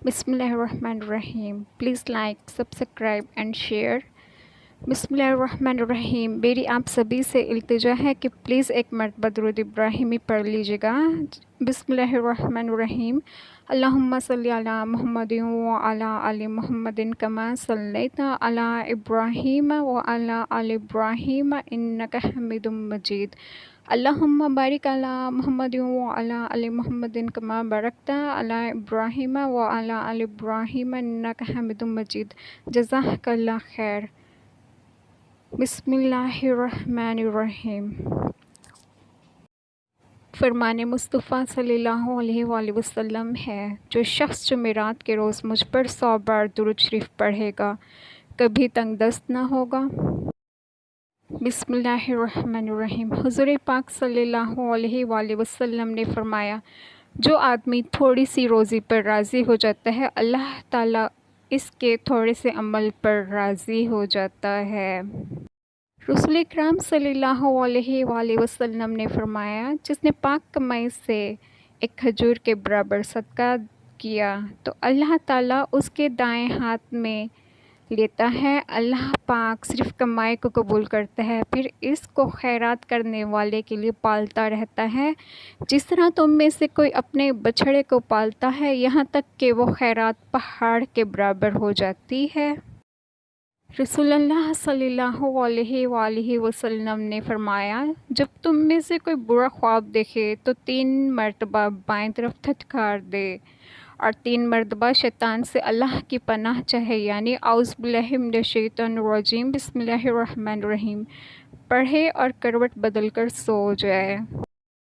بسم اللہ الرحمن الرحیم. Please like subscribe and share. بسم اللہ الرحمن الرحیم. میری آپ سبھی سے التجا ہے کہ پلیز ایک مرتبہ درود ابراہیمی پڑھ لیجیے گا. بسم اللہ الرحمن الرحیم. اللہم صلی علی محمد وعلی آل محمد کما صلیت علی ابراہیم وعلی آل ابراہیم انک حمید مجید. اللہم بارک علی محمد وعلی آل محمد کما بارکت علی ابراہیم وعلی آل ابراہیم انک حمید مجید. جزاک اللہ خیر. بسم اللہ الرحمن الرحیم. فرمان مصطفیٰ صلی اللہ علیہ وآلہ وسلم ہے، جو شخص جمعرات کے روز مجھ پر 100 بار درود شریف پڑھے گا کبھی تنگ دست نہ ہوگا. بسم اللہ الرحمن الرحیم. حضور پاک صلی اللہ علیہ وآلہ وسلم نے فرمایا، جو آدمی تھوڑی سی روزی پر راضی ہو جاتا ہے، اللہ تعالیٰ اس کے تھوڑے سے عمل پر راضی ہو جاتا ہے. رسول اکرم صلی اللہ علیہ وآلہ وسلم نے فرمایا، جس نے پاک کمائی سے ایک کھجور کے برابر صدقہ کیا تو اللہ تعالیٰ اس کے دائیں ہاتھ میں لیتا ہے. اللہ پاک صرف کمائی کو قبول کرتا ہے، پھر اس کو خیرات کرنے والے کے لیے پالتا رہتا ہے، جس طرح تم میں سے کوئی اپنے بچھڑے کو پالتا ہے یہاں تک کہ وہ خیرات پہاڑ کے برابر ہو جاتی ہے. رسول اللہ صلی اللہ علیہ وآلہ وسلم نے فرمایا، جب تم میں سے کوئی برا خواب دیکھے تو 3 مرتبہ بائیں طرف دھتکار دے اور 3 مرتبہ شیطان سے اللہ کی پناہ چاہے، یعنی اعوذ باللہ من الشیطان الرجیم بسم اللہ الرحمن الرحیم پڑھے اور کروٹ بدل کر سو جائے.